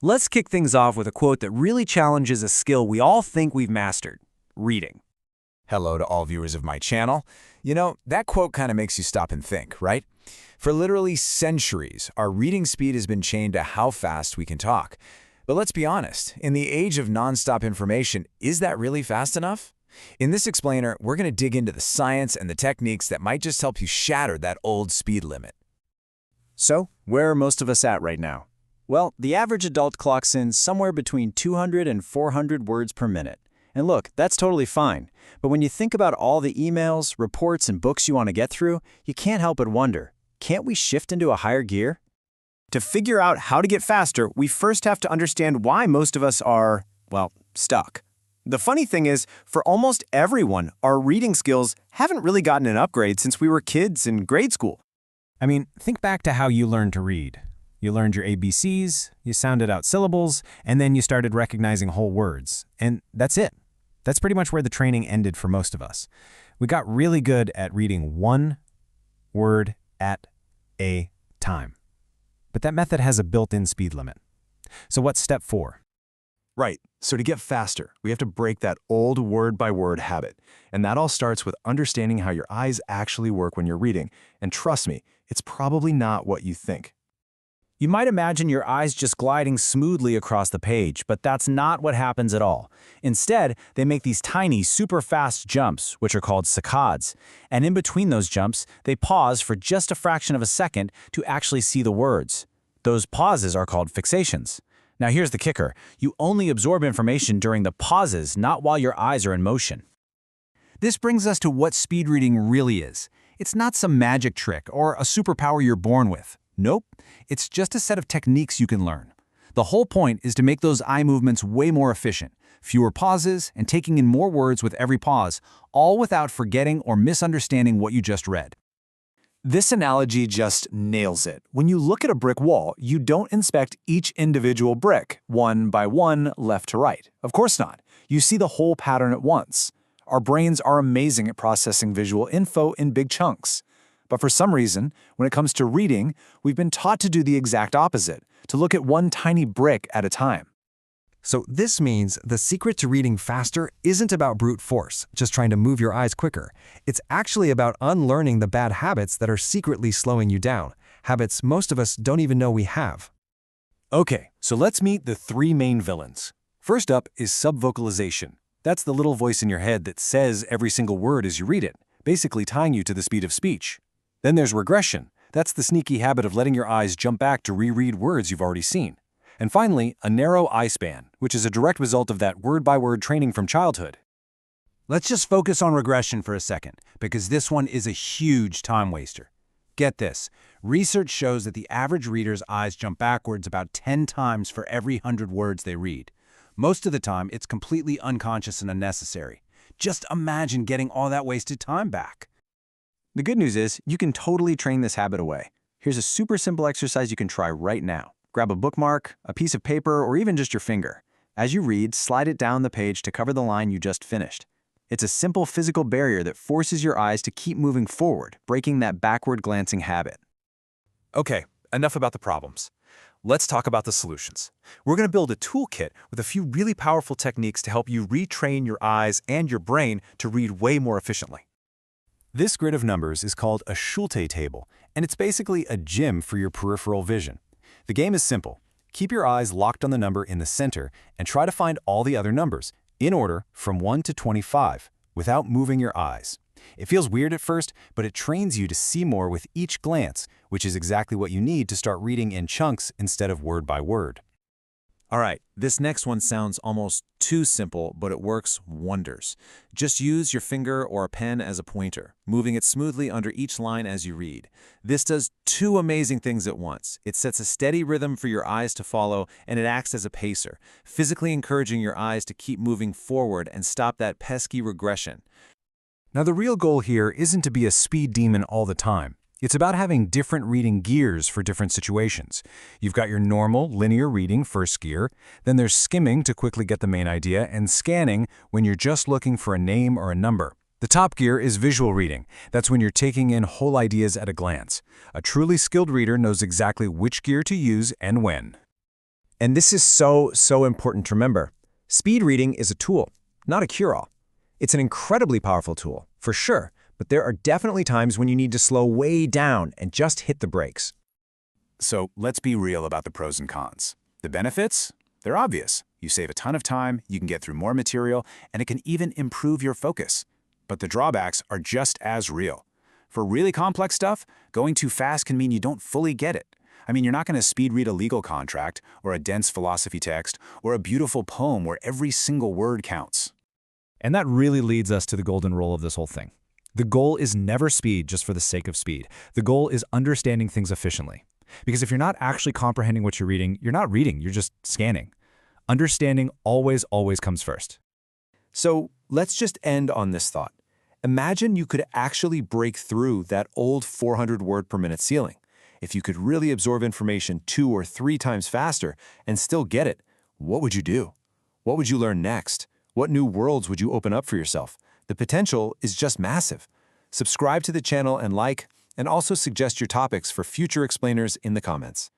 Let's kick things off with a quote that really challenges a skill we all think we've mastered: reading. Hello to all viewers of my channel. You know, that quote kind of makes you stop and think, right? For literally centuries, our reading speed has been chained to how fast we can talk. But let's be honest, in the age of nonstop information, is that really fast enough? In this explainer, we're going to dig into the science and the techniques that might just help you shatter that old speed limit. So, where are most of us at right now? Well, the average adult clocks in somewhere between 200 and 400 words per minute. And look, that's totally fine. But when you think about all the emails, reports, and books you want to get through, you can't help but wonder, can't we shift into a higher gear? To figure out how to get faster, we first have to understand why most of us are, well, stuck. The funny thing is, for almost everyone, our reading skills haven't really gotten an upgrade since we were kids in grade school. I mean, think back to how you learned to read. You learned your ABCs, you sounded out syllables, and then you started recognizing whole words. And that's it. That's pretty much where the training ended for most of us. We got really good at reading one word at a time. But that method has a built-in speed limit. So what's step 4? Right, so to get faster, we have to break that old word-by-word habit. And that all starts with understanding how your eyes actually work when you're reading. And trust me, it's probably not what you think. You might imagine your eyes just gliding smoothly across the page, but that's not what happens at all. Instead, they make these tiny, super fast jumps, which are called saccades. And in between those jumps, they pause for just a fraction of a second to actually see the words. Those pauses are called fixations. Now here's the kicker. You only absorb information during the pauses, not while your eyes are in motion. This brings us to what speed reading really is. It's not some magic trick or a superpower you're born with. Nope, it's just a set of techniques you can learn. The whole point is to make those eye movements way more efficient, fewer pauses, and taking in more words with every pause, all without forgetting or misunderstanding what you just read. This analogy just nails it. When you look at a brick wall, you don't inspect each individual brick, one by one, left to right. Of course not. You see the whole pattern at once. Our brains are amazing at processing visual info in big chunks. But for some reason, when it comes to reading, we've been taught to do the exact opposite, to look at one tiny brick at a time. So this means the secret to reading faster isn't about brute force, just trying to move your eyes quicker. It's actually about unlearning the bad habits that are secretly slowing you down, habits most of us don't even know we have. Okay, so let's meet the 3 main villains. First up is subvocalization. That's the little voice in your head that says every single word as you read it, basically tying you to the speed of speech. Then there's regression. That's the sneaky habit of letting your eyes jump back to reread words you've already seen. And finally, a narrow eye span, which is a direct result of that word-by-word training from childhood. Let's just focus on regression for a second, because this one is a huge time waster. Get this, research shows that the average reader's eyes jump backwards about 10 times for every 100 words they read. Most of the time, it's completely unconscious and unnecessary. Just imagine getting all that wasted time back. The good news is, you can totally train this habit away. Here's a super simple exercise you can try right now. Grab a bookmark, a piece of paper, or even just your finger. As you read, slide it down the page to cover the line you just finished. It's a simple physical barrier that forces your eyes to keep moving forward, breaking that backward glancing habit. Okay, enough about the problems. Let's talk about the solutions. We're going to build a toolkit with a few really powerful techniques to help you retrain your eyes and your brain to read way more efficiently. This grid of numbers is called a Schulte table, and it's basically a gym for your peripheral vision. The game is simple. Keep your eyes locked on the number in the center and try to find all the other numbers, in order from 1 to 25, without moving your eyes. It feels weird at first, but it trains you to see more with each glance, which is exactly what you need to start reading in chunks instead of word by word. All right, this next one sounds almost too simple, but it works wonders. Just use your finger or a pen as a pointer, moving it smoothly under each line as you read. This does 2 amazing things at once. It sets a steady rhythm for your eyes to follow, and it acts as a pacer, physically encouraging your eyes to keep moving forward and stop that pesky regression. Now, the real goal here isn't to be a speed demon all the time. It's about having different reading gears for different situations. You've got your normal, linear reading, first gear, then there's skimming to quickly get the main idea, and scanning when you're just looking for a name or a number. The top gear is visual reading. That's when you're taking in whole ideas at a glance. A truly skilled reader knows exactly which gear to use and when. And this is so important to remember. Speed reading is a tool, not a cure-all. It's an incredibly powerful tool, for sure, but there are definitely times when you need to slow way down and just hit the brakes. So let's be real about the pros and cons. The benefits? They're obvious. You save a ton of time, you can get through more material, and it can even improve your focus. But the drawbacks are just as real. For really complex stuff, going too fast can mean you don't fully get it. I mean, you're not going to speed read a legal contract, or a dense philosophy text, or a beautiful poem where every single word counts. And that really leads us to the golden rule of this whole thing. The goal is never speed just for the sake of speed. The goal is understanding things efficiently. Because if you're not actually comprehending what you're reading, you're not reading, you're just scanning. Understanding always comes first. So let's just end on this thought. Imagine you could actually break through that old 400 word per minute ceiling. If you could really absorb information 2 or 3 times faster and still get it, what would you do? What would you learn next? What new worlds would you open up for yourself? The potential is just massive. Subscribe to the channel and like, and also suggest your topics for future explainers in the comments.